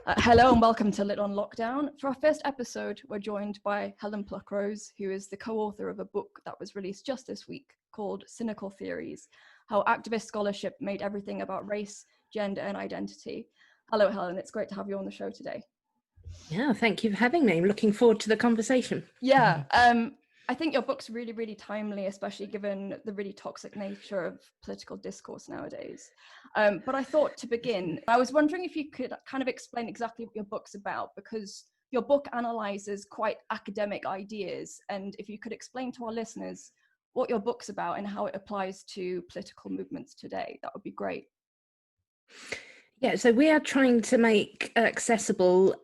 Hello and welcome to Lit on Lockdown. For our first episode, we're joined by Helen Pluckrose, who is the co-author of a book that was released just this week called Cynical Theories: How Activist Scholarship Made Everything About Race, Gender and Identity. Hello, Helen. It's great to have you on the show today. Yeah, thank you for having me. I'm looking forward to the conversation. Yeah, I think your book's really, really timely, especially given the really toxic nature of political discourse nowadays. But I thought to begin, I was wondering if you could kind of explain exactly what your book's about, because your book analyzes quite academic ideas. And if you could explain to our listeners what your book's about and how it applies to political movements today, that would be great. Yeah, so we are trying to make accessible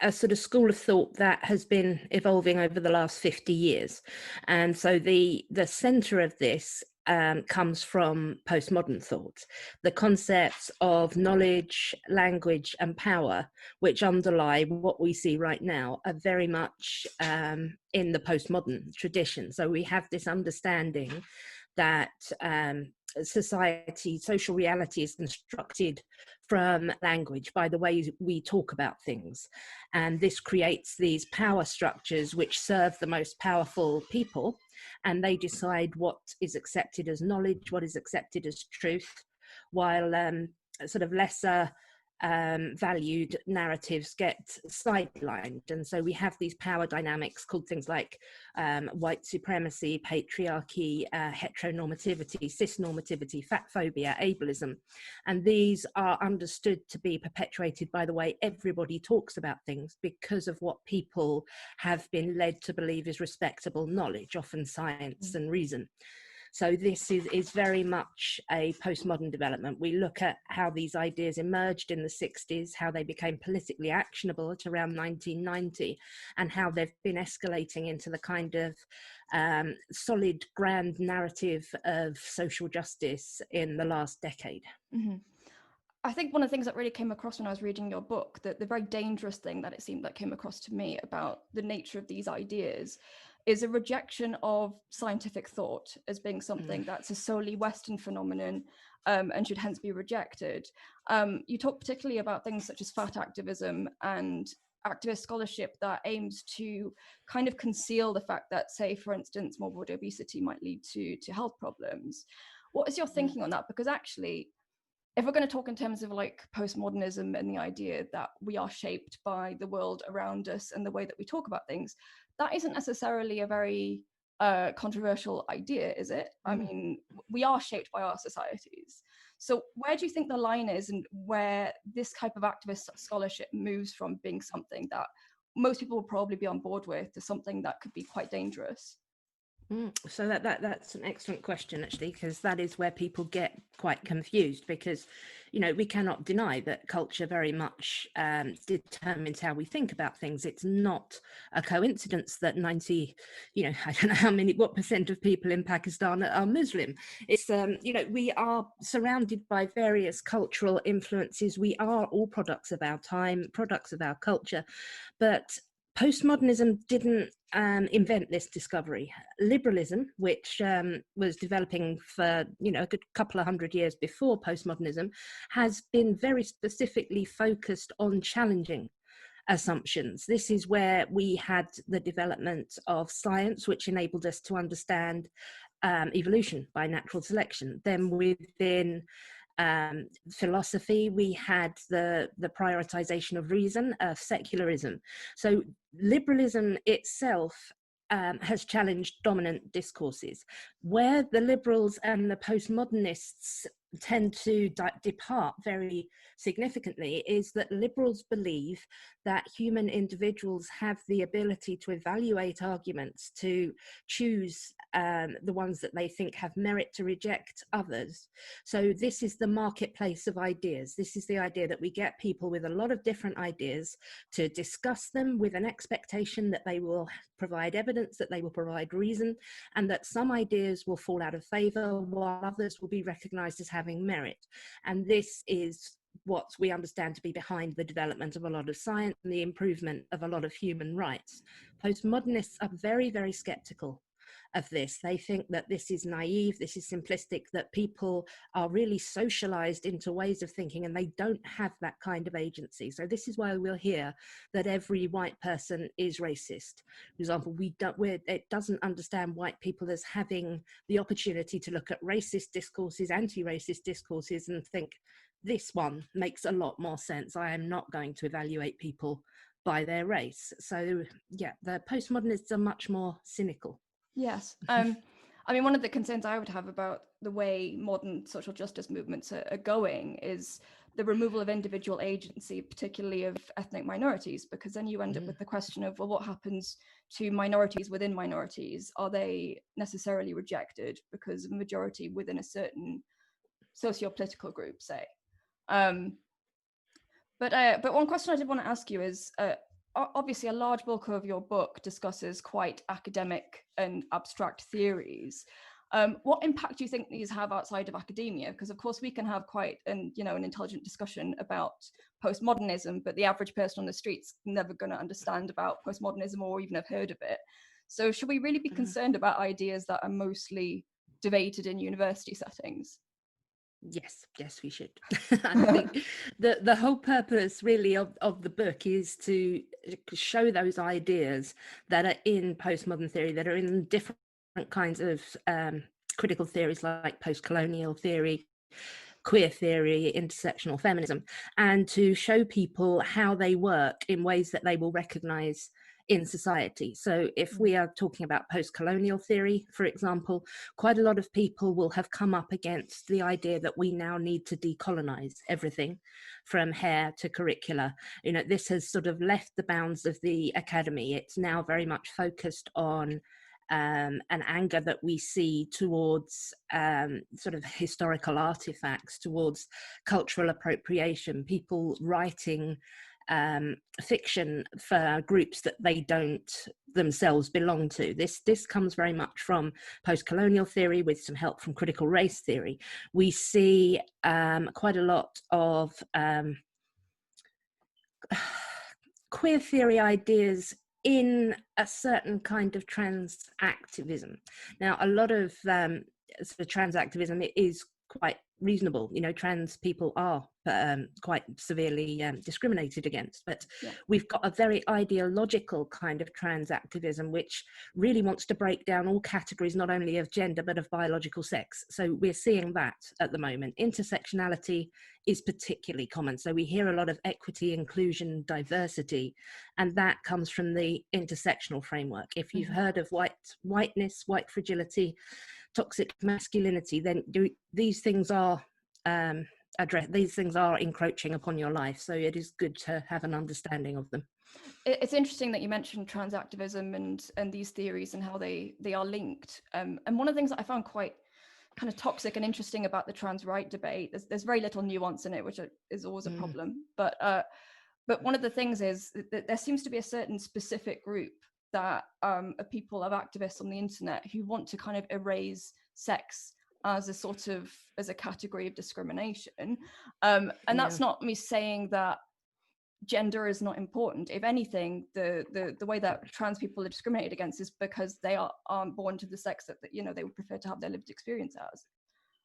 a sort of school of thought that has been evolving over the last 50 years. And so the center of this comes from postmodern thought, the concepts of knowledge, language, and power, which underlie what we see right now, are very much in the postmodern tradition. So we have this understanding that social reality is constructed from language, by the way we talk about things. And this creates these power structures which serve the most powerful people, and they decide what is accepted as knowledge, what is accepted as truth, while sort of lesser valued narratives get sidelined. And so we have these power dynamics called things like white supremacy, patriarchy, heteronormativity, cisnormativity, fat phobia, ableism. And these are understood to be perpetuated by the way everybody talks about things, because of what people have been led to believe is respectable knowledge, often science and reason. So this is very much a postmodern development. We look at how these ideas emerged in the 60s, how they became politically actionable at around 1990, and how they've been escalating into the kind of solid, grand narrative of social justice in the last decade. Mm-hmm. I think one of the things that really came across when I was reading your book, that the very dangerous thing that it seemed that came across to me about the nature of these ideas, is a rejection of scientific thought as being something that's a solely Western phenomenon and should hence be rejected. You talk particularly about things such as fat activism and activist scholarship that aims to kind of conceal the fact that, say, for instance, morbid obesity might lead to health problems. What is your thinking on that? Because actually, if we're going to talk in terms of like postmodernism and the idea that we are shaped by the world around us and the way that we talk about things, that isn't necessarily a very controversial idea, is it? I mean, we are shaped by our societies. So where do you think the line is, and where this type of activist scholarship moves from being something that most people will probably be on board with to something that could be quite dangerous? So that's an excellent question, actually, because that is where people get quite confused, because, you know, we cannot deny that culture very much determines how we think about things. It's not a coincidence that I don't know what percent of people in Pakistan are Muslim. It's, we are surrounded by various cultural influences. We are all products of our time, products of our culture, but postmodernism didn't invent this discovery. Liberalism, which was developing for a good couple of hundred years before postmodernism, has been very specifically focused on challenging assumptions. This is where we had the development of science, which enabled us to understand evolution by natural selection. Then within philosophy, we had the prioritization of reason, secularism. So liberalism itself has challenged dominant discourses. Where the liberals and the postmodernists tend to depart very significantly is that liberals believe that human individuals have the ability to evaluate arguments, to choose the ones that they think have merit, to reject others. So this is the marketplace of ideas. This is the idea that we get people with a lot of different ideas to discuss them with an expectation that they will provide evidence, that they will provide reason, and that some ideas will fall out of favor while others will be recognized as having merit. And this is what we understand to be behind the development of a lot of science and the improvement of a lot of human rights. Postmodernists are very, very skeptical of this. They think that this is naive, this is simplistic, that people are really socialized into ways of thinking and they don't have that kind of agency. So this is why we'll hear that every white person is racist. For example, it doesn't understand white people as having the opportunity to look at racist discourses, anti-racist discourses, and think, this one makes a lot more sense. I am not going to evaluate people by their race. So yeah, the postmodernists are much more cynical. Yes. I mean, one of the concerns I would have about the way modern social justice movements are going is the removal of individual agency, particularly of ethnic minorities, because then you end up with the question of, well, what happens to minorities within minorities? Are they necessarily rejected because of a majority within a certain socio-political group, say? But one question I did want to ask you is, obviously a large bulk of your book discusses quite academic and abstract theories. What impact do you think these have outside of academia? Because of course we can have quite an intelligent discussion about postmodernism, but the average person on the street's never going to understand about postmodernism or even have heard of it. So should we really be concerned about ideas that are mostly debated in university settings? Yes, we should. And I think the whole purpose really of the book is to show those ideas that are in postmodern theory, that are in different kinds of critical theories like post-colonial theory, queer theory, intersectional feminism, and to show people how they work in ways that they will recognize in society. So if we are talking about post-colonial theory, for example, quite a lot of people will have come up against the idea that we now need to decolonize everything from hair to curricula. This has sort of left the bounds of the academy. It's now very much focused on an anger that we see towards sort of historical artifacts, towards cultural appropriation, people writing fiction for groups that they don't themselves belong to. This comes very much from post-colonial theory with some help from critical race theory. We see quite a lot of queer theory ideas in a certain kind of trans activism. Now, a lot of the trans activism is quite reasonable. Trans people are quite severely discriminated against, but we've got a very ideological kind of trans activism which really wants to break down all categories, not only of gender but of biological sex. So we're seeing that at the moment. Intersectionality is particularly common, so we hear a lot of equity, inclusion, diversity, and that comes from the intersectional framework. If you've heard of whiteness, white fragility, toxic masculinity, then these things are these things are encroaching upon your life. So it is good to have an understanding of them. It's interesting that you mentioned trans activism and these theories and how they are linked. And one of the things that I found quite kind of toxic and interesting about the trans right debate, there's very little nuance in it, which is always a problem. But one of the things is that there seems to be a certain specific group that of people, of activists on the internet who want to kind of erase sex as a category of discrimination. And that's not me saying that gender is not important. If anything, the way that trans people are discriminated against is because they aren't born to the sex that they would prefer to have their lived experience as.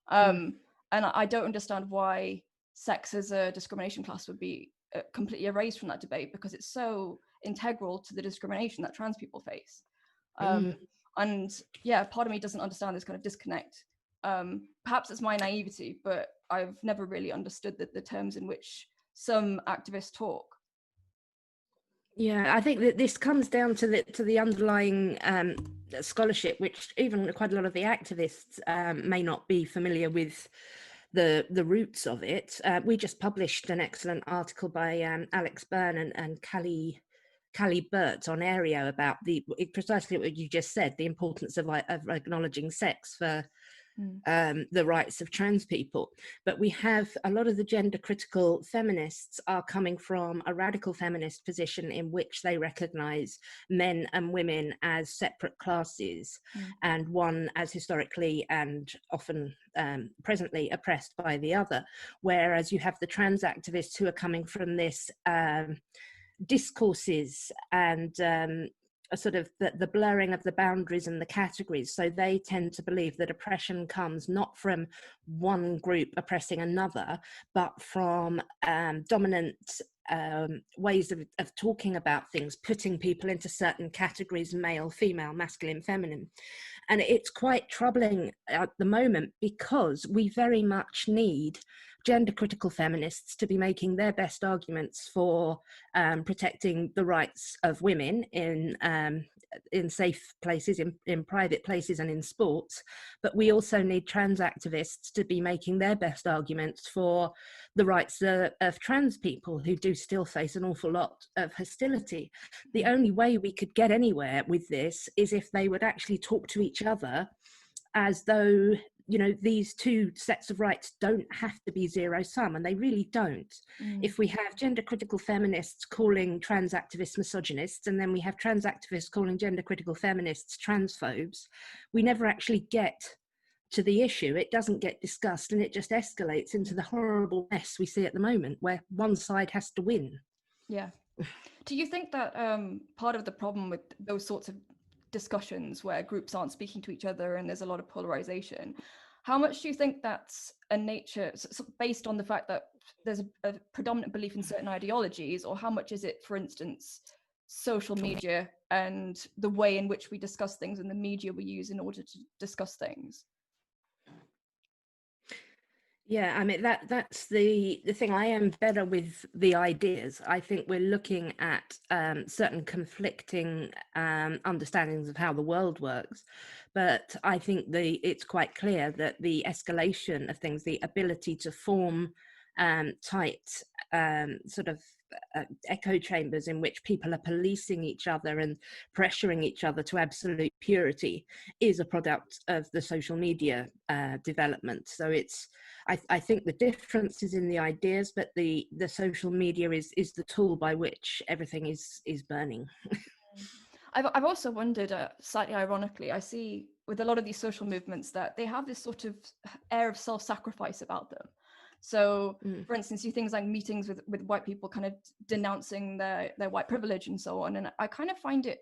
And I don't understand why sex as a discrimination class would be completely erased from that debate, because it's so integral to the discrimination that trans people face. And yeah, part of me doesn't understand this kind of disconnect. Perhaps it's my naivety, but I've never really understood the terms in which some activists talk. Yeah, I think that this comes down to the underlying scholarship, which even quite a lot of the activists may not be familiar with the roots of it. We just published an excellent article by Alex Byrne and Callie Burt on Aereo about precisely what you just said, the importance of acknowledging sex for the rights of trans people. But we have a lot of the gender critical feminists are coming from a radical feminist position in which they recognize men and women as separate classes, and one as historically and often presently oppressed by the other. Whereas you have the trans activists who are coming from this discourses and a sort of the blurring of the boundaries and the categories. So they tend to believe that oppression comes not from one group oppressing another, but from dominant ways of talking about things, putting people into certain categories: male, female, masculine, feminine. And it's quite troubling at the moment, because we very much need gender critical feminists to be making their best arguments for protecting the rights of women in safe places, in private places and in sports. But we also need trans activists to be making their best arguments for the rights of trans people, who do still face an awful lot of hostility. The only way we could get anywhere with this is if they would actually talk to each other as though, you know, these two sets of rights don't have to be zero sum, and they really don't. If we have gender critical feminists calling trans activists misogynists, and then we have trans activists calling gender critical feminists transphobes, we never actually get to the issue. It doesn't get discussed, and it just escalates into the horrible mess we see at the moment, where one side has to win. Yeah. Do you think that part of the problem with those sorts of discussions where groups aren't speaking to each other and there's a lot of polarization, how much do you think that's a nature based on the fact that there's a predominant belief in certain ideologies, or how much is it, for instance, social media and the way in which we discuss things and the media we use in order to discuss things? Yeah, I mean, that's the thing. I am better with the ideas. I think we're looking at certain conflicting understandings of how the world works, but I think it's quite clear that the escalation of things, the ability to form tight sort of echo chambers in which people are policing each other and pressuring each other to absolute purity, is a product of the social media development. So it's, I think the difference is in the ideas, but the social media is the tool by which everything is burning. I've also wondered, slightly ironically, I see with a lot of these social movements that they have this sort of air of self-sacrifice about them. So, for instance, you things like meetings with white people kind of denouncing their white privilege and so on. And I kind of find it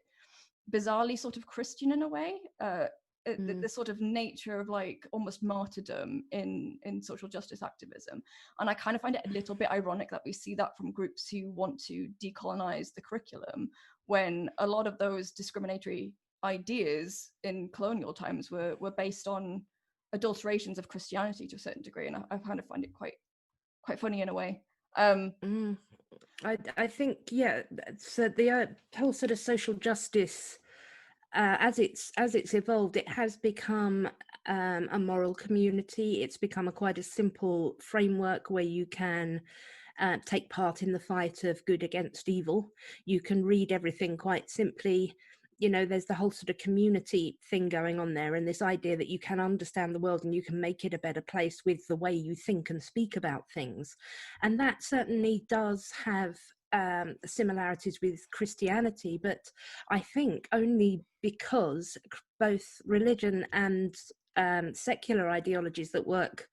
bizarrely sort of Christian in a way, the sort of nature of like almost martyrdom in social justice activism. And I kind of find it a little bit ironic that we see that from groups who want to decolonize the curriculum, when a lot of those discriminatory ideas in colonial times were based on adulterations of Christianity to a certain degree. And I kind of find it quite funny in a way. I think, yeah, so the whole sort of social justice, as it's evolved, it has become a moral community. It's become quite a simple framework where you can take part in the fight of good against evil. You can read everything quite simply. You know, there's the whole sort of community thing going on there, and this idea that you can understand the world and you can make it a better place with the way you think and speak about things. And that certainly does have similarities with Christianity, but I think only because both religion and secular ideologies that work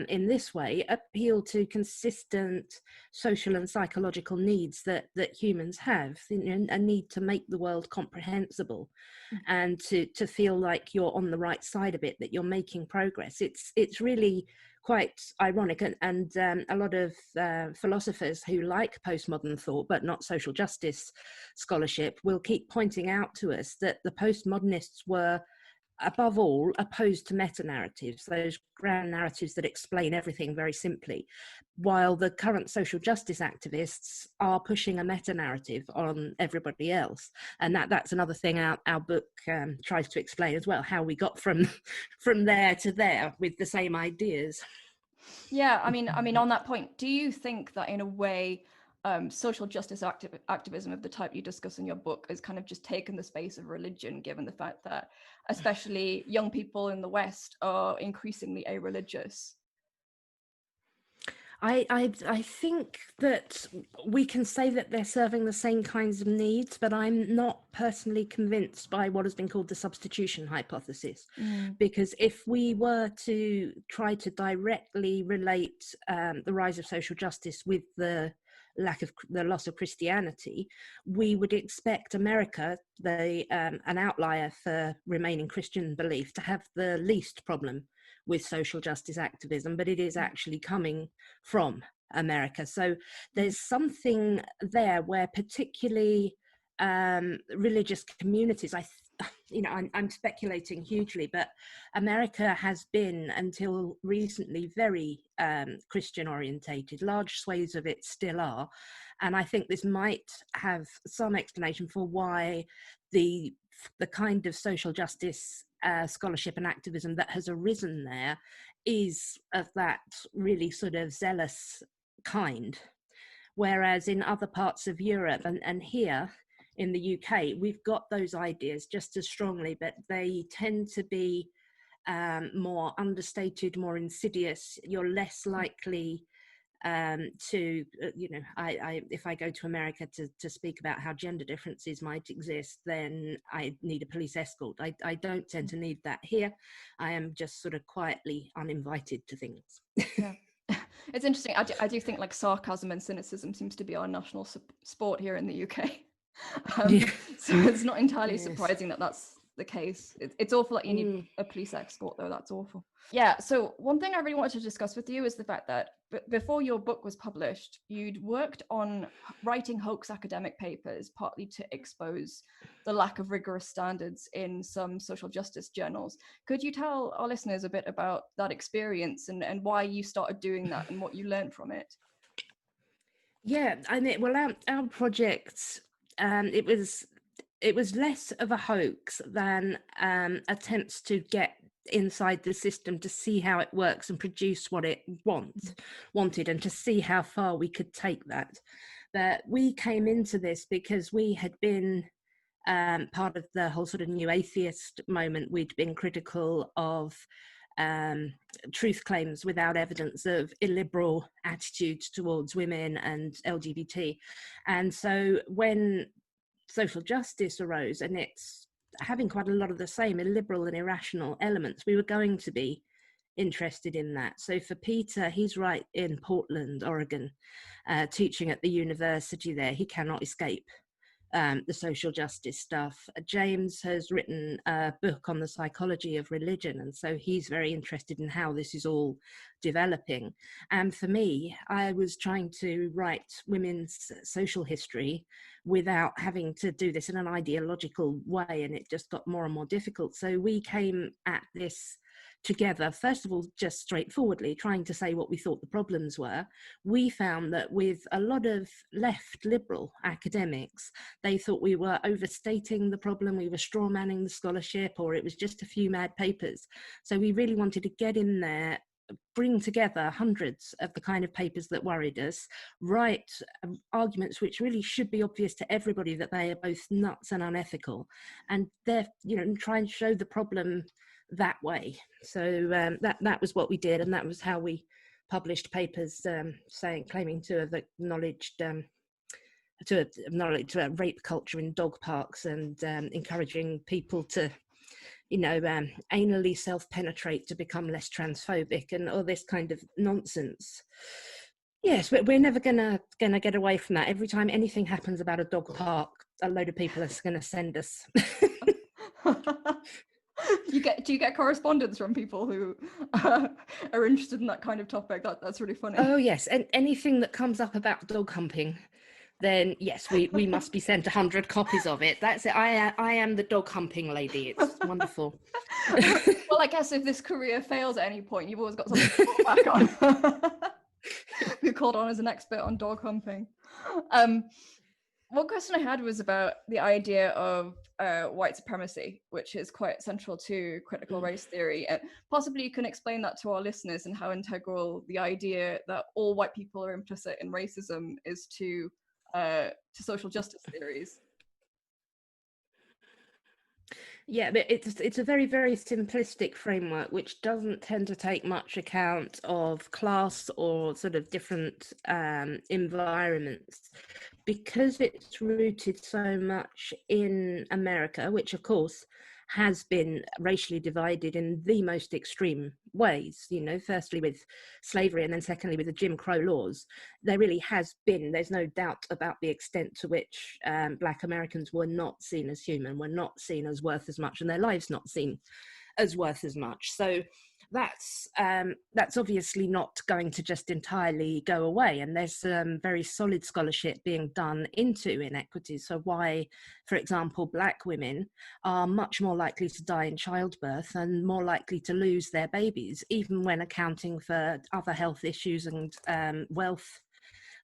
in this way appeal to consistent social and psychological needs that humans have, a need to make the world comprehensible and to feel like you're on the right side of it, that you're making progress. It's really quite ironic, and a lot of philosophers who like postmodern thought but not social justice scholarship will keep pointing out to us that the postmodernists were above all opposed to meta-narratives, those grand narratives that explain everything very simply, while the current social justice activists are pushing a meta-narrative on everybody else. And that's another thing our book tries to explain as well, how we got from there to there with the same ideas. Yeah, I mean, on that point, do you think that in a way social justice activism of the type you discuss in your book has kind of just taken the space of religion, given the fact that especially young people in the West are increasingly a-religious? I think that we can say that they're serving the same kinds of needs, but I'm not personally convinced by what has been called the substitution hypothesis. Because if we were to try to directly relate the rise of social justice with the the loss of Christianity, we would expect America, an outlier for remaining Christian belief, to have the least problem with social justice activism, but it is actually coming from America. So there's something there where particularly religious communities, I'm speculating hugely, but America has been until recently very Christian orientated. Large swathes of it still are, and I think this might have some explanation for why the kind of social justice scholarship and activism that has arisen there is of that really sort of zealous kind, whereas in other parts of Europe and here in the UK, we've got those ideas just as strongly, but they tend to be more understated, more insidious. You're less likely to, if I go to America to speak about how gender differences might exist, then I need a police escort. I don't tend to need that here. I am just sort of quietly uninvited to things. Yeah. It's interesting. I do think like sarcasm and cynicism seems to be our national sport here in the UK. So it's not entirely surprising that that's the case. It's awful that you need a police escort, though. That's awful. Yeah. So one thing I really wanted to discuss with you is the fact that before your book was published, you'd worked on writing hoax academic papers, partly to expose the lack of rigorous standards in some social justice journals. Could you tell our listeners a bit about that experience and why you started doing that and what you learned from it? Yeah, I mean, well, our project, it was less of a hoax than attempts to get inside the system to see how it works and produce what it wanted, and to see how far we could take that. But we came into this because we had been part of the whole sort of new atheist moment. We'd been critical of truth claims without evidence, of illiberal attitudes towards women and LGBT. And so when social justice arose, and it's having quite a lot of the same illiberal and irrational elements, we were going to be interested in that. So for Peter, he's right in Portland, Oregon, teaching at the university there. He cannot escape the social justice stuff. James has written a book on the psychology of religion, and so he's very interested in how this is all developing. And for me, I was trying to write women's social history without having to do this in an ideological way, and it just got more and more difficult. So we came at this together, first of all, just straightforwardly trying to say what we thought the problems were. We found that with a lot of left liberal academics, they thought we were overstating the problem, we were straw manning the scholarship, or it was just a few mad papers. So we really wanted to get in there, bring together hundreds of the kind of papers that worried us, write arguments which really should be obvious to everybody that they are both nuts and unethical, and try and show the problem that way. So that was what we did, and that was how we published papers claiming to have acknowledged rape culture in dog parks, and encouraging people to anally self-penetrate to become less transphobic, and all this kind of nonsense. Yes, but we're never gonna get away from that. Every time anything happens about a dog park, a load of people are gonna send us. Do you get correspondence from people who are interested in that kind of topic? That's really funny. Oh yes, and anything that comes up about dog humping, then yes, we must be sent 100 copies of it. That's it. I am the dog humping lady. It's wonderful. Well, I guess if this career fails at any point, you've always got something to fall back on. You're called on as an expert on dog humping. One question I had was about the idea of white supremacy, which is quite central to critical race theory. And possibly you can explain that to our listeners, and how integral the idea that all white people are implicit in racism is to social justice theories. Yeah, but it's a very, very simplistic framework which doesn't tend to take much account of class or sort of different environments, because it's rooted so much in America, which of course has been racially divided in the most extreme ways, you know, firstly with slavery and then secondly with the Jim Crow laws. There really has been, there's no doubt about the extent to which Black Americans were not seen as human, were not seen as worth as much, and their lives not seen as worth as much. So that's obviously not going to just entirely go away, and there's very solid scholarship being done into inequities. So why, for example, Black women are much more likely to die in childbirth and more likely to lose their babies, even when accounting for other health issues and wealth.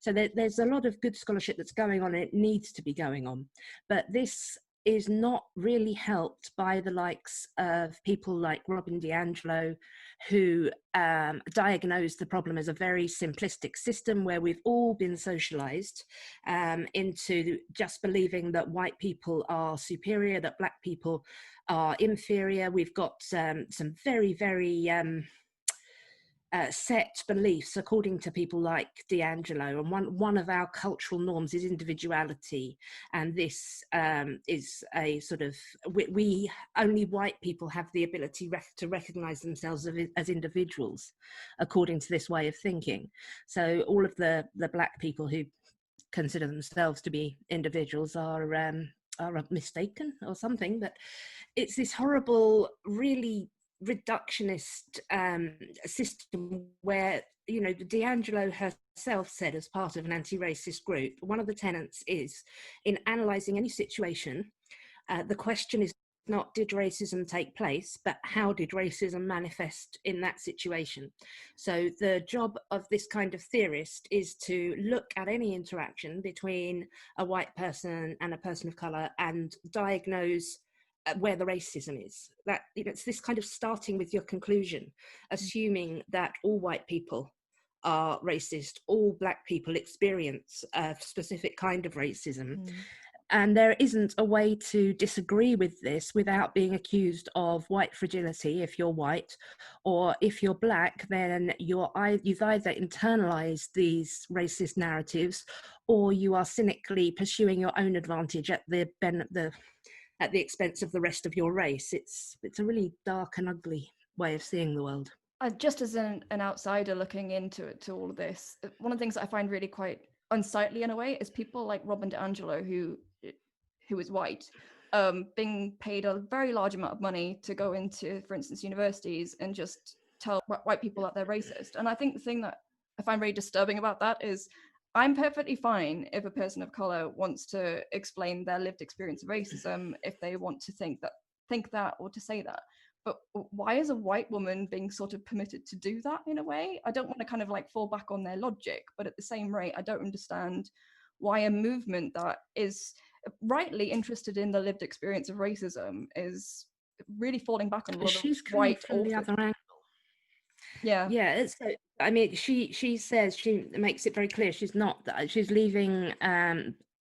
So there's a lot of good scholarship that's going on, and it needs to be going on. But this is not really helped by the likes of people like Robin DiAngelo, who diagnosed the problem as a very simplistic system where we've all been socialized into just believing that white people are superior, that Black people are inferior. We've got some very, very set beliefs according to people like DiAngelo, and one of our cultural norms is individuality, and this is a sort of we only white people have the ability to recognize themselves as individuals according to this way of thinking. So all of the Black people who consider themselves to be individuals are mistaken or something. But it's this horrible, really reductionist system where, you know, DiAngelo herself said, as part of an anti-racist group, one of the tenets is, in analysing any situation, the question is not did racism take place, but how did racism manifest in that situation. So the job of this kind of theorist is to look at any interaction between a white person and a person of colour and diagnose where the racism is. That, you know, it's this kind of starting with your conclusion, assuming that all white people are racist, all Black people experience a specific kind of racism. And there isn't a way to disagree with this without being accused of white fragility if you're white, or if you're Black, then you've either internalized these racist narratives, or you are cynically pursuing your own advantage at the expense of the rest of your race. It's a really dark and ugly way of seeing the world. Just as an outsider looking into all of this, one of the things that I find really quite unsightly in a way is people like Robin DiAngelo, who is white, being paid a very large amount of money to go into, for instance, universities and just tell white people that they're racist. And I think the thing that I find very disturbing about that is, I'm perfectly fine if a person of color wants to explain their lived experience of racism, if they want to think that or to say that. But why is a white woman being sort of permitted to do that in a way? I don't want to kind of like fall back on their logic, but at the same rate, I don't understand why a movement that is rightly interested in the lived experience of racism is really falling back on a lot of white from the other angle. Yeah, so I mean, she says, she makes it very clear she's leaving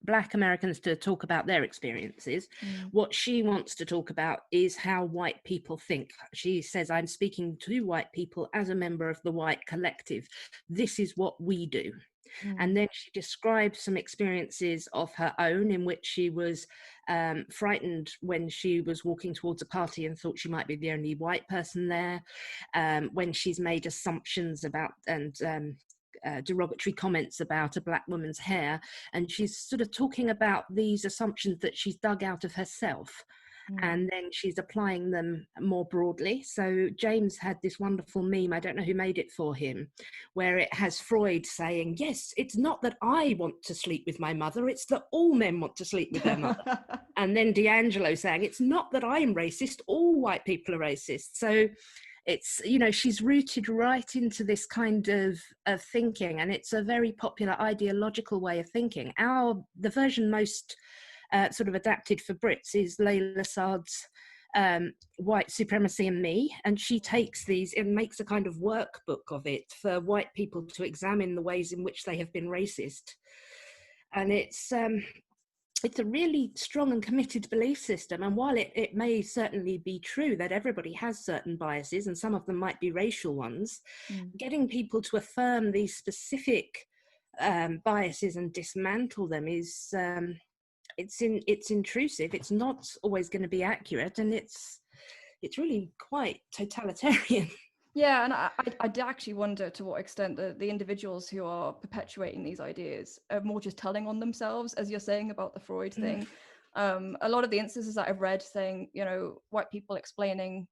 Black Americans to talk about their experiences. What she wants to talk about is how white people think. She says, I'm speaking to white people as a member of the white collective. This is what we do. And then she describes some experiences of her own in which she was frightened when she was walking towards a party and thought she might be the only white person there, when she's made assumptions about and derogatory comments about a Black woman's hair, and she's sort of talking about these assumptions that she's dug out of herself. And then she's applying them more broadly. So James had this wonderful meme, I don't know who made it for him, where it has Freud saying, yes, it's not that I want to sleep with my mother, it's that all men want to sleep with their mother. And then DiAngelo saying, it's not that I'm racist, all white people are racist. So it's, you know, she's rooted right into this kind of thinking, and it's a very popular ideological way of thinking. The version most sort of adapted for Brits is Layla Saad's White Supremacy and Me, and she takes these and makes a kind of workbook of it for white people to examine the ways in which they have been racist. And it's a really strong and committed belief system, and while it may certainly be true that everybody has certain biases, and some of them might be racial ones, getting people to affirm these specific biases and dismantle them is it's intrusive. It's not always going to be accurate, and it's really quite totalitarian. Yeah, and I did actually wonder to what extent the individuals who are perpetuating these ideas are more just telling on themselves, as you're saying about the Freud thing. A lot of the instances that I've read saying, you know, white people explaining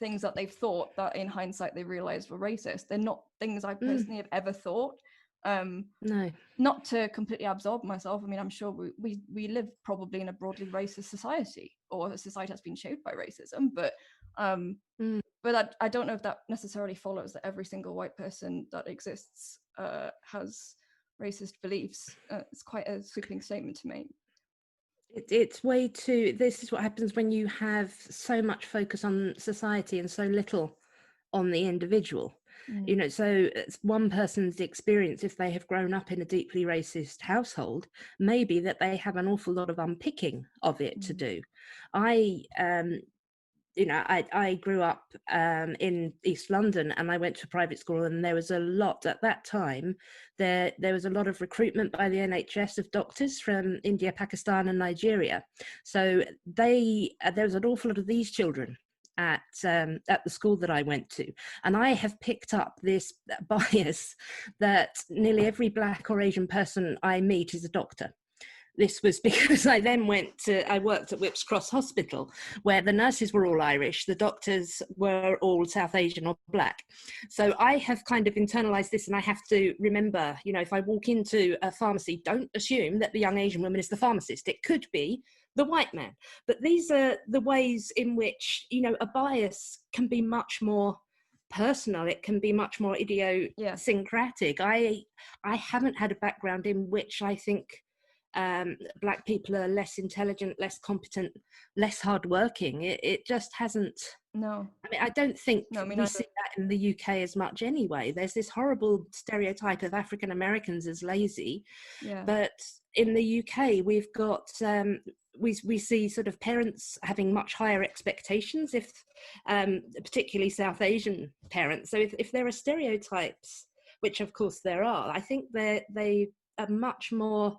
things that they've thought that in hindsight they realized were racist. They're not things I personally have ever thought. No. Not to completely absorb myself. I mean, I'm sure we live probably in a broadly racist society, or a society that's been shaped by racism, but I don't know if that necessarily follows that every single white person that exists has racist beliefs. It's quite a sweeping statement to make. It's way too, this is what happens when you have so much focus on society and so little on the individual. You know, so it's one person's experience, if they have grown up in a deeply racist household, maybe that they have an awful lot of unpicking of it to do. You know, I grew up in East London, and I went to a private school, and there was a lot at that time. There was a lot of recruitment by the NHS of doctors from India, Pakistan, and Nigeria. So there was an awful lot of these children at the school that I went to, and I have picked up this bias that nearly every Black or Asian person I meet is a doctor. This was because I then I worked at Whipps Cross Hospital, where the nurses were all Irish, the doctors were all South Asian or Black. So I have kind of internalized this, and I have to remember, you know, if I walk into a pharmacy, don't assume that the young Asian woman is the pharmacist. It could be the white man. But these are the ways in which, you know, a bias can be much more personal. It can be much more idiosyncratic. I haven't had a background in which I think Black people are less intelligent, less competent, less hardworking. It just hasn't. No. I mean, I don't think we see that in the UK as much anyway. There's this horrible stereotype of African Americans as lazy, but in the UK we've got we see sort of parents having much higher expectations, if particularly South Asian parents. So if there are stereotypes, which of course there are, I think they are much more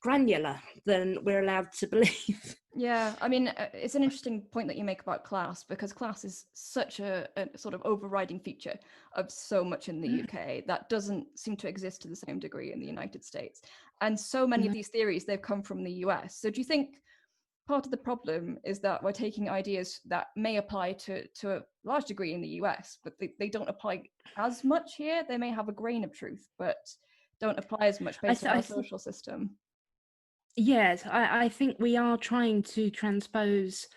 granular than we're allowed to believe. Yeah, I mean, it's an interesting point that you make about class, because class is such a sort of overriding feature of so much in the UK that doesn't seem to exist to the same degree in the United States. And so many of these theories, they've come from the US. So do you think part of the problem is that we're taking ideas that may apply to a large degree in the US, but they don't apply as much here? They may have a grain of truth, but don't apply as much based on our social system. Yes, I think we are trying to transpose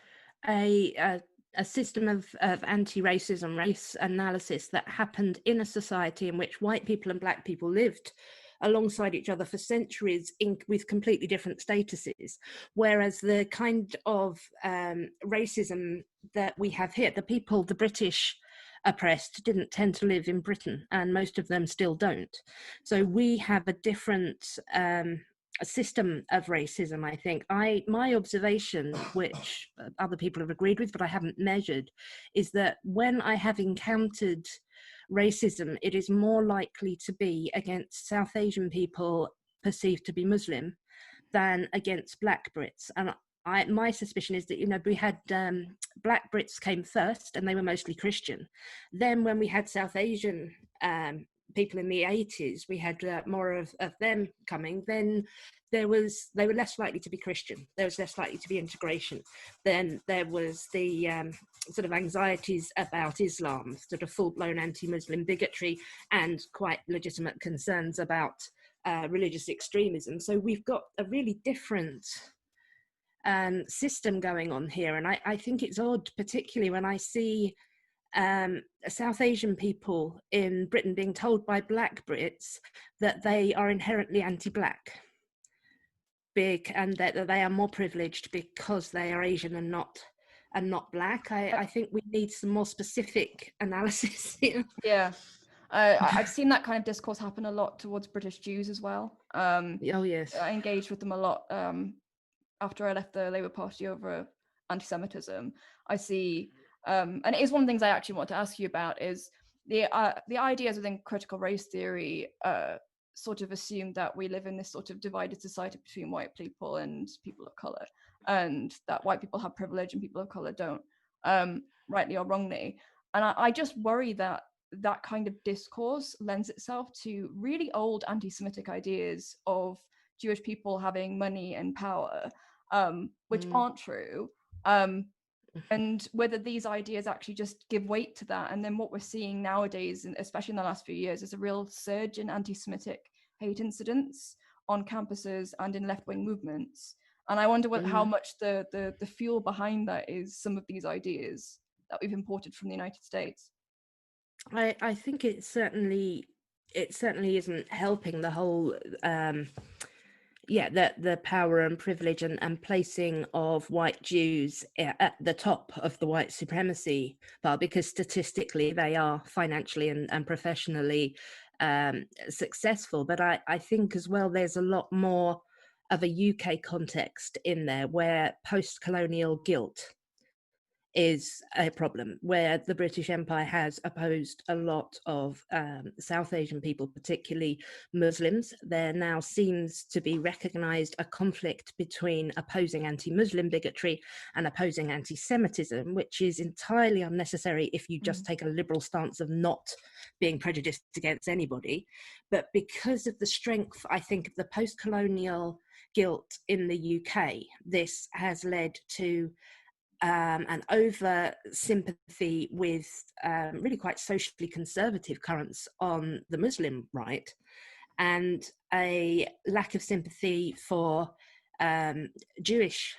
a system of anti-racism, race analysis that happened in a society in which white people and Black people lived alongside each other for centuries with completely different statuses, whereas the kind of racism that we have here, the British oppressed didn't tend to live in Britain, and most of them still don't. So we have a different a system of racism. I think my observation, which other people have agreed with but I haven't measured, is that when I have encountered racism, it is more likely to be against South Asian people perceived to be Muslim than against Black Brits. And my suspicion is that, you know, we had Black Brits came first, and they were mostly Christian. Then when we had South Asian people in the 80s, we had more of them coming. Then they were less likely to be Christian. There was less likely to be integration. Then there was the sort of anxieties about Islam, sort of full-blown anti-Muslim bigotry, and quite legitimate concerns about religious extremism. So we've got a really different system going on here. And I think it's odd, particularly when I see South Asian people in Britain being told by Black Brits that they are inherently anti-Black, and that they are more privileged because they are Asian and not Black. I think we need some more specific analysis here. Yeah. I've seen that kind of discourse happen a lot towards British Jews as well. Oh yes. I engaged with them a lot after I left the Labour Party over anti-Semitism. I see, and it is one of the things I actually want to ask you about, is the ideas within critical race theory sort of assumed that we live in this sort of divided society between white people and people of color, and that white people have privilege and people of color don't, rightly or wrongly. And I just worry that that kind of discourse lends itself to really old anti-Semitic ideas of Jewish people having money and power, which aren't true. And whether these ideas actually just give weight to that. And then what we're seeing nowadays, and especially in the last few years, is a real surge in anti-Semitic hate incidents on campuses and in left-wing movements. And I wonder how much the fuel behind that is some of these ideas that we've imported from the United States. I think it certainly isn't helping the whole the power and privilege and placing of white Jews at the top of the white supremacy bar, because statistically they are financially and professionally successful. But I think as well there's a lot more of a UK context in there, where post-colonial guilt is a problem, where the British Empire has opposed a lot of South Asian people, particularly Muslims. There now seems to be recognised a conflict between opposing anti-Muslim bigotry and opposing anti-Semitism, which is entirely unnecessary if you just take a liberal stance of not being prejudiced against anybody. But because of the strength, I think, of the post-colonial guilt in the UK, this has led to an over sympathy with really quite socially conservative currents on the Muslim right, and a lack of sympathy for Jewish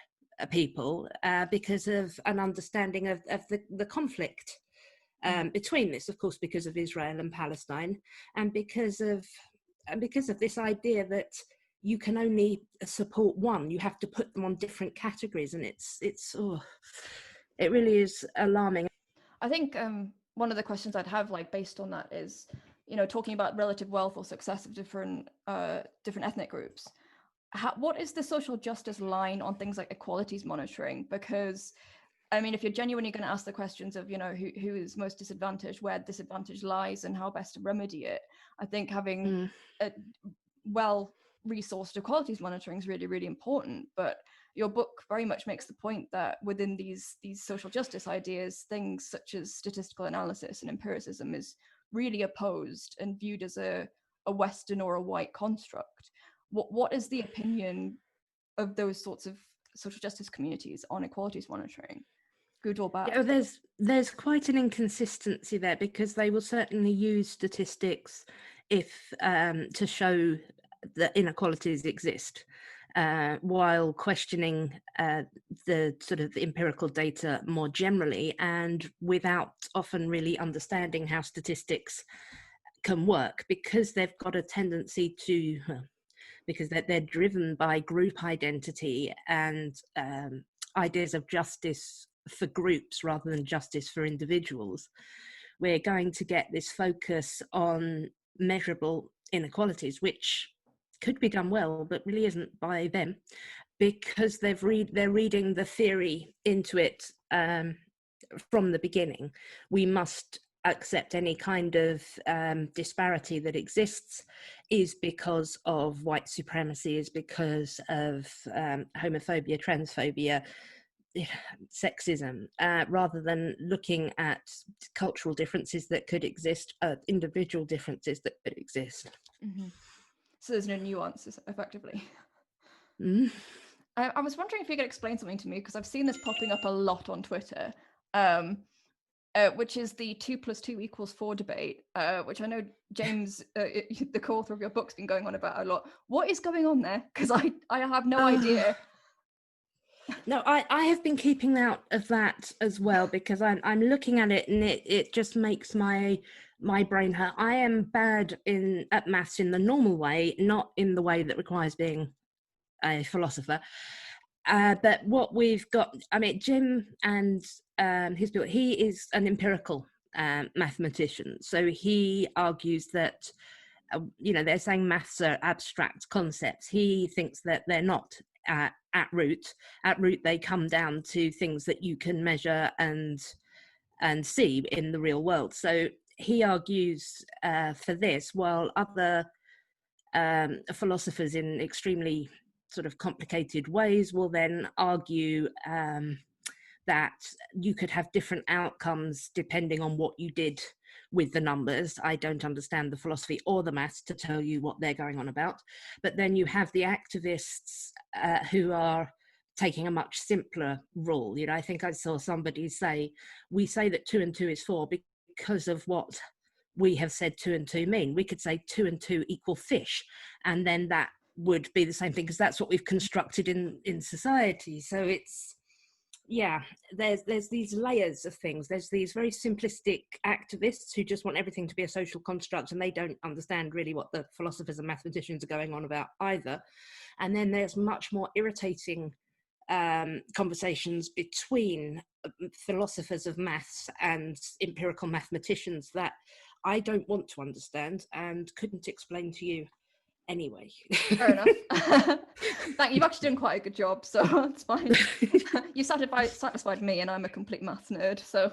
people because of an understanding of the conflict between this, of course, because of Israel and Palestine, and because of this idea that you can only support one, you have to put them on different categories, and it really is alarming. I think one of the questions I'd have, like, based on that is, talking about relative wealth or success of different ethnic groups, what is the social justice line on things like equalities monitoring? Because I mean, if you're genuinely going to ask the questions of, who is most disadvantaged, where disadvantage lies, and how best to remedy it, I think having a well-resourced equalities monitoring is really, really important. But your book very much makes the point that within these social justice ideas, things such as statistical analysis and empiricism is really opposed and viewed as a Western or a white construct. What is the opinion of those sorts of social justice communities on equalities monitoring? Good or bad? Yeah, there's quite an inconsistency there, because they will certainly use statistics if to show that inequalities exist, while questioning the sort of empirical data more generally, and without often really understanding how statistics can work, because they've got a tendency to, because they're driven by group identity and ideas of justice for groups rather than justice for individuals. We're going to get this focus on measurable inequalities, which could be done well, but really isn't by them, because they're reading the theory into it from the beginning. We must accept any kind of disparity that exists is because of white supremacy, is because of homophobia, transphobia, sexism, rather than looking at cultural differences that could exist, individual differences that could exist. So there's no nuances, effectively. I was wondering if you could explain something to me, because I've seen this popping up a lot on Twitter, which is the 2 + 2 = 4 debate, which I know James, the co-author of your book, has been going on about a lot. What is going on there? Because I have no idea. No, I have been keeping out of that as well, because I'm looking at it and it just makes my brain hurt. I am bad at maths in the normal way, not in the way that requires being a philosopher. But what we've got, I mean, Jim and his book, he is an empirical mathematician. So he argues that, they're saying maths are abstract concepts. He thinks that they're not. At root, they come down to things that you can measure and see in the real world. So he argues for this, while other philosophers in extremely sort of complicated ways will then argue that you could have different outcomes depending on what you did with the numbers. I don't understand the philosophy or the maths to tell you what they're going on about. But then you have the activists who are taking a much simpler rule. You know, I think I saw somebody say, we say that 2 and 2 is 4 because of what we have said 2 and 2 mean. We could say 2 and 2 equal fish, and then that would be the same thing, because that's what we've constructed in society. So it's, yeah, there's these layers of things. There's these very simplistic activists who just want everything to be a social construct, and they don't understand really what the philosophers and mathematicians are going on about either. And then there's much more irritating conversations between philosophers of maths and empirical mathematicians that I don't want to understand and couldn't explain to you anyway. Fair enough. You've actually done quite a good job, so it's fine. You satisfied me, and I'm a complete maths nerd. So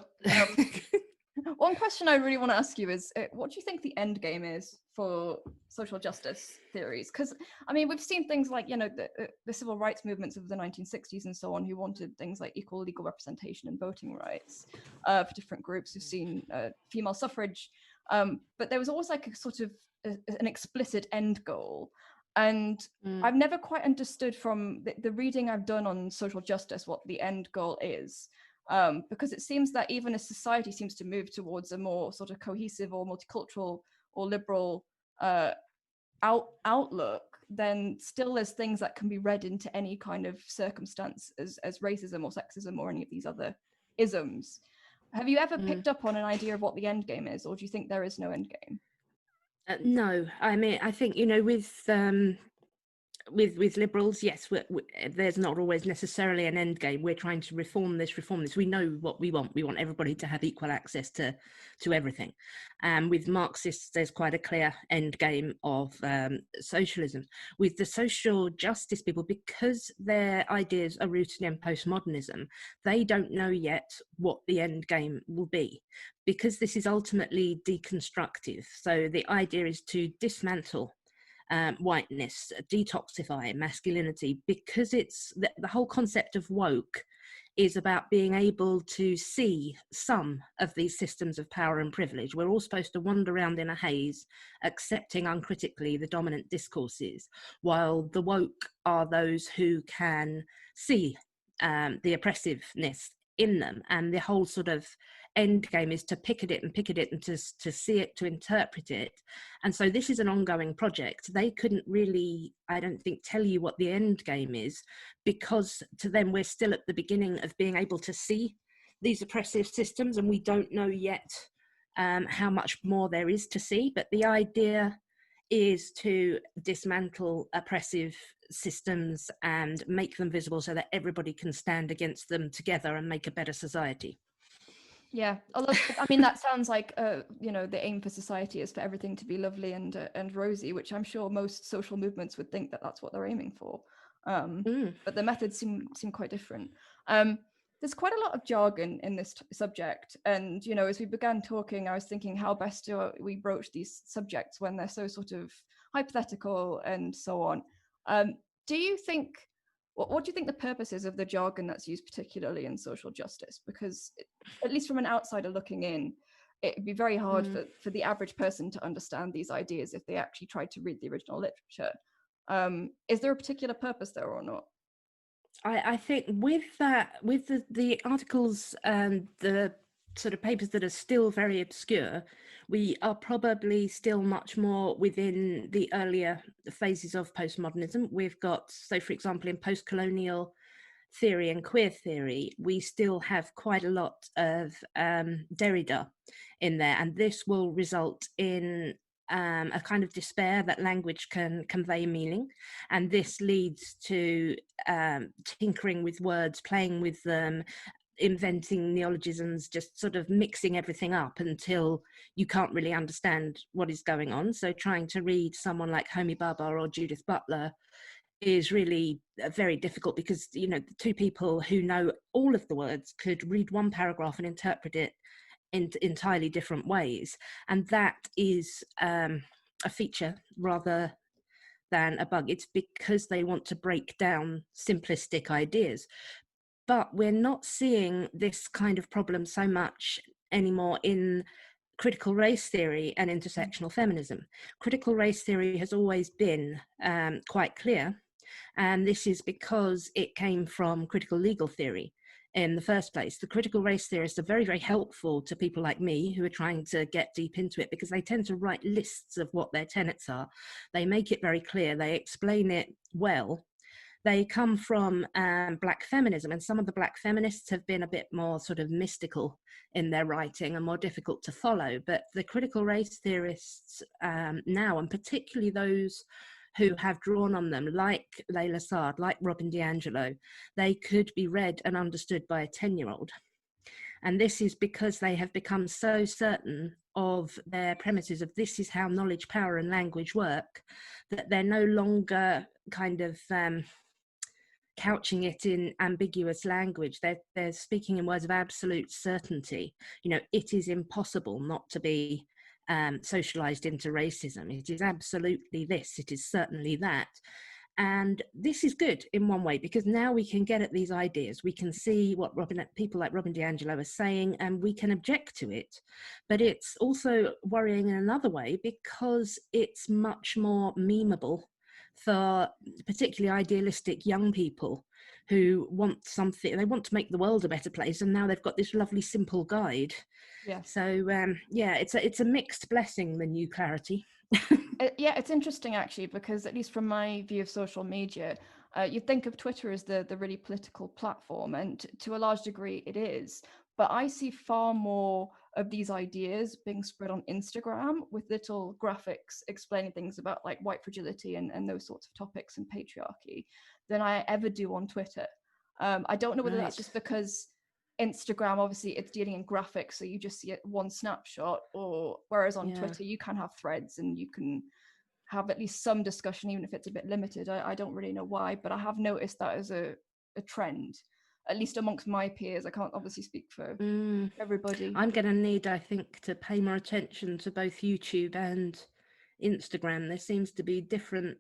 one question I really want to ask you is, what do you think the end game is for social justice theories? Because, I mean, we've seen things like, you know, the civil rights movements of the 1960s and so on, who wanted things like equal legal representation and voting rights for different groups. We've seen female suffrage, but there was always like a sort of an explicit end goal. And I've never quite understood from the reading I've done on social justice what the end goal is. Because it seems that even as society seems to move towards a more sort of cohesive or multicultural or liberal outlook, then still there's things that can be read into any kind of circumstance as racism or sexism or any of these other isms. Have you ever picked up on an idea of what the end game is, or do you think there is no end game? No, I mean, I think, you know, with liberals, yes, there's not always necessarily an end game. We're trying to reform this. We know what we want. We want everybody to have equal access to everything. With Marxists, there's quite a clear end game of socialism. With the social justice people, because their ideas are rooted in postmodernism, they don't know yet what the end game will be, because this is ultimately deconstructive. So the idea is to dismantle whiteness, detoxify masculinity, because it's the whole concept of woke is about being able to see some of these systems of power and privilege. We're all supposed to wander around in a haze, accepting uncritically the dominant discourses, while the woke are those who can see the oppressiveness in them. And the whole sort of end game is to pick at it and to see it, to interpret it. And so this is an ongoing project. They couldn't really, I don't think, tell you what the end game is, because to them we're still at the beginning of being able to see these oppressive systems, and we don't know yet how much more there is to see. But the idea is to dismantle oppressive systems and make them visible so that everybody can stand against them together and make a better society. Yeah, I mean, that sounds like you know, the aim for society is for everything to be lovely and rosy, which I'm sure most social movements would think that that's what they're aiming for. But the methods seem quite different. There's quite a lot of jargon in this subject, and you know, as we began talking, I was thinking, how best do we broach these subjects when they're so sort of hypothetical and so on? Do you think? What do you think the purpose is of the jargon that's used particularly in social justice? Because at least from an outsider looking in, it'd be very hard for the average person to understand these ideas if they actually tried to read the original literature. Is there a particular purpose there or not? I think with the articles and the sort of papers that are still very obscure, we are probably still much more within the earlier phases of postmodernism. We've got, so for example, in post-colonial theory and queer theory, we still have quite a lot of Derrida in there, and this will result in a kind of despair that language can convey meaning, and this leads to tinkering with words, playing with them, inventing neologisms, just sort of mixing everything up until you can't really understand what is going on. So trying to read someone like Homi Bhabha or Judith Butler is really very difficult, because, you know, the two people who know all of the words could read one paragraph and interpret it in entirely different ways. And that is a feature rather than a bug. It's because they want to break down simplistic ideas. But we're not seeing this kind of problem so much anymore in critical race theory and intersectional feminism. Critical race theory has always been quite clear, and this is because it came from critical legal theory in the first place. The critical race theorists are very, very helpful to people like me who are trying to get deep into it, because they tend to write lists of what their tenets are. They make it very clear, they explain it well. They come from Black feminism, and some of the Black feminists have been a bit more sort of mystical in their writing and more difficult to follow. But the critical race theorists now, and particularly those who have drawn on them, like Layla Saad, like Robin DiAngelo, they could be read and understood by a 10-year-old. And this is because they have become so certain of their premises of this is how knowledge, power, and language work, that they're no longer kind of couching it in ambiguous language. They're speaking in words of absolute certainty. You know, it is impossible not to be socialized into racism. It is absolutely this, it is certainly that. And this is good in one way, because now we can get at these ideas. We can see what people like Robin DiAngelo are saying, and we can object to it. But it's also worrying in another way, because it's much more memeable for particularly idealistic young people who want something, they want to make the world a better place, and now they've got this lovely simple guide. Yeah. So yeah, it's a mixed blessing, the new clarity. Yeah, it's interesting actually, because at least from my view of social media, you think of Twitter as the really political platform, and to a large degree it is. But I see far more of these ideas being spread on Instagram with little graphics explaining things about like white fragility and those sorts of topics and patriarchy than I ever do on Twitter. I don't know whether that's just because Instagram, obviously it's dealing in graphics, so you just see it one snapshot, or whereas on Twitter you can have threads and you can have at least some discussion, even if it's a bit limited. I don't really know why, but I have noticed that as a trend, at least amongst my peers. I can't obviously speak for everybody. I'm going to need, I think, to pay more attention to both YouTube and Instagram. There seems to be different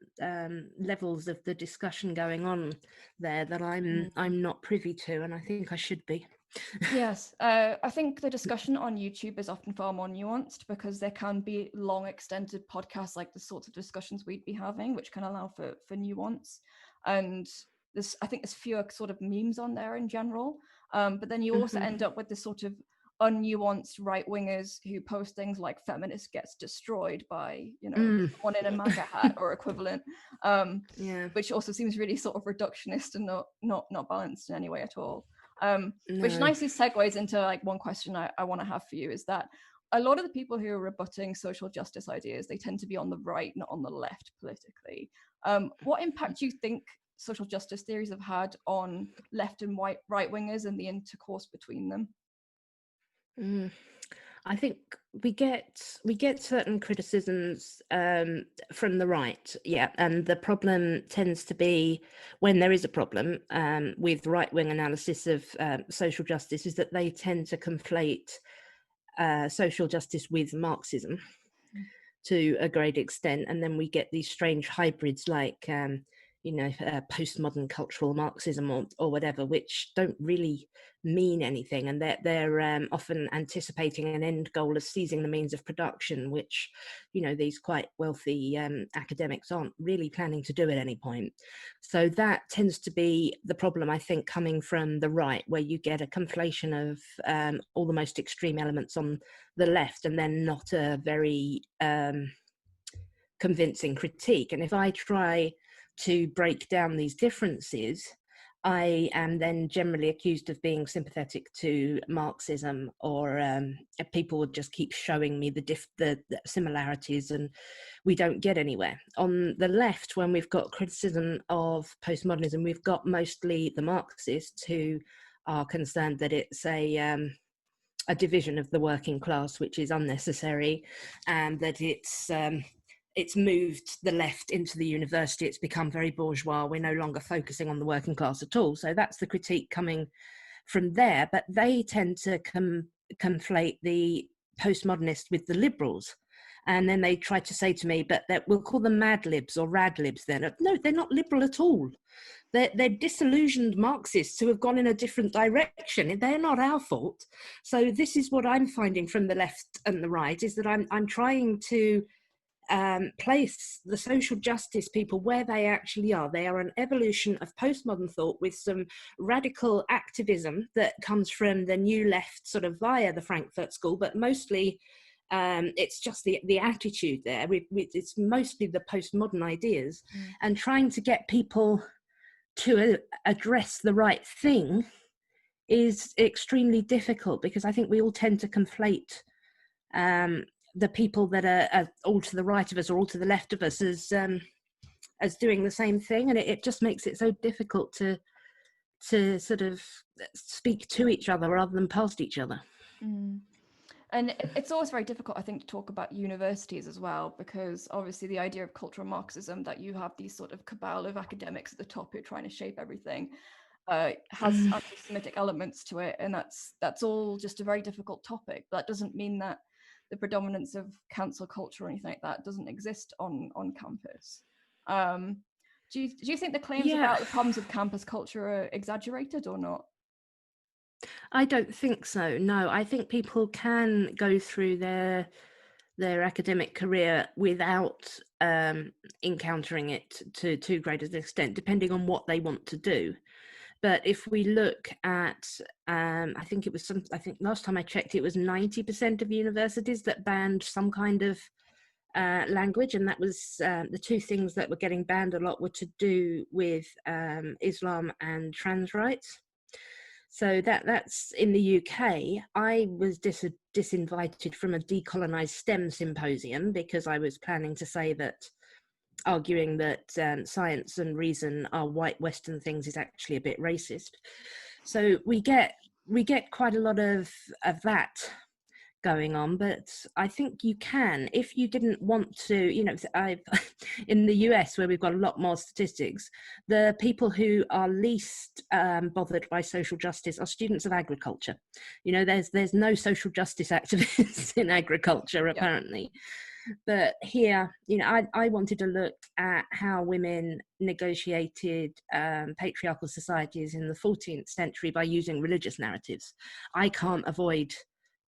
levels of the discussion going on there that I'm not privy to, and I think I should be. Yes, I think the discussion on YouTube is often far more nuanced, because there can be long extended podcasts like the sorts of discussions we'd be having, which can allow for nuance. And I think there's fewer sort of memes on there in general. But then you also end up with this sort of unnuanced right-wingers who post things like feminist gets destroyed by, you know, someone in a MAGA hat or equivalent, which also seems really sort of reductionist and not balanced in any way at all. Which nicely segues into like one question I want to have for you, is that a lot of the people who are rebutting social justice ideas, they tend to be on the right, not on the left politically. What impact do you think social justice theories have had on left and right wingers and the intercourse between them? I think we get certain criticisms from the right, and the problem tends to be, when there is a problem with right-wing analysis of social justice, is that they tend to conflate social justice with Marxism to a great extent, and then we get these strange hybrids like postmodern cultural Marxism or whatever, which don't really mean anything, and they're often anticipating an end goal of seizing the means of production, which, you know, these quite wealthy academics aren't really planning to do at any point. So that tends to be the problem, I think, coming from the right, where you get a conflation of all the most extreme elements on the left, and then not a very convincing critique. And if I try to break down these differences, I am then generally accused of being sympathetic to Marxism, or people would just keep showing me the similarities, and we don't get anywhere. On the left, when we've got criticism of postmodernism, we've got mostly the Marxists who are concerned that it's a division of the working class, which is unnecessary, and that it's moved the left into the university. It's become very bourgeois. We're no longer focusing on the working class at all. So that's the critique coming from there. But they tend to conflate the postmodernists with the liberals. And then they tried to say to me, but we'll call them mad libs or rad libs then. No, they're not liberal at all. They're disillusioned Marxists who have gone in a different direction. They're not our fault. So this is what I'm finding from the left and the right, is that I'm trying to place the social justice people where they actually are. They are an evolution of postmodern thought with some radical activism that comes from the new left sort of via the Frankfurt School, but mostly it's just the attitude there. It's mostly the postmodern ideas, and trying to get people to address the right thing is extremely difficult, because I think we all tend to conflate the people that are all to the right of us or all to the left of us as doing the same thing, and it just makes it so difficult to sort of speak to each other rather than past each other. And it's always very difficult, I think, to talk about universities as well, because obviously the idea of cultural Marxism, that you have these sort of cabal of academics at the top who are trying to shape everything, has anti-Semitic elements to it, and that's all just a very difficult topic. But that doesn't mean that the predominance of cancel culture or anything like that doesn't exist on campus. Do you think the claims about the problems with campus culture are exaggerated or not? I don't think so. No, I think people can go through their academic career without encountering it to too great an extent, depending on what they want to do. But if we look at, I think last time I checked, it was 90% of universities that banned some kind of language, and that was the two things that were getting banned a lot were to do with Islam and trans rights. So that's in the UK. I was disinvited from a decolonized STEM symposium because I was planning to say that arguing that science and reason are white Western things is actually a bit racist. So we get quite a lot of that going on, but I think you can, if you didn't want to, in the US, where we've got a lot more statistics, the people who are least bothered by social justice are students of agriculture. There's no social justice activists in agriculture, apparently. But here, I wanted to look at how women negotiated patriarchal societies in the 14th century by using religious narratives. I can't avoid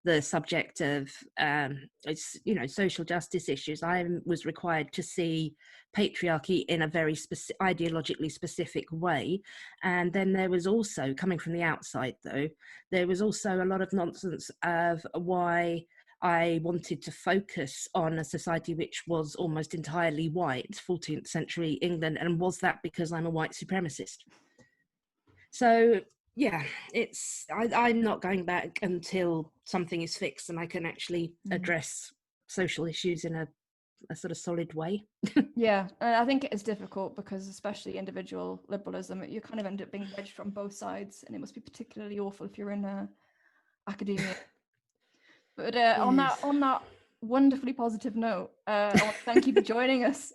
the subject of social justice issues. I was required to see patriarchy in a very ideologically specific way. And then there was also, coming from the outside though, there was also a lot of nonsense of why I wanted to focus on a society which was almost entirely white, 14th century England, and was that because I'm a white supremacist? So yeah, I'm not going back until something is fixed and I can actually address social issues in a sort of solid way. Yeah, and I think it is difficult because, especially individual liberalism, you kind of end up being wedged from both sides, and it must be particularly awful if you're in academia. But yes. on that wonderfully positive note, I want to thank you for joining us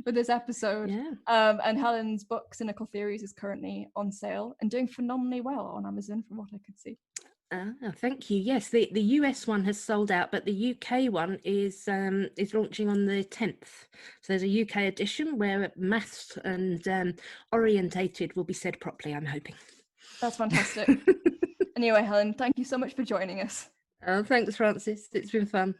for this episode. Yeah. And Helen's book, Cynical Theories, is currently on sale and doing phenomenally well on Amazon, from what I could see. Thank you. Yes, the US one has sold out, but the UK one is launching on the 10th. So there's a UK edition where maths and orientated will be said properly, I'm hoping. That's fantastic. Anyway, Helen, thank you so much for joining us. Thanks, Francis. It's been fun.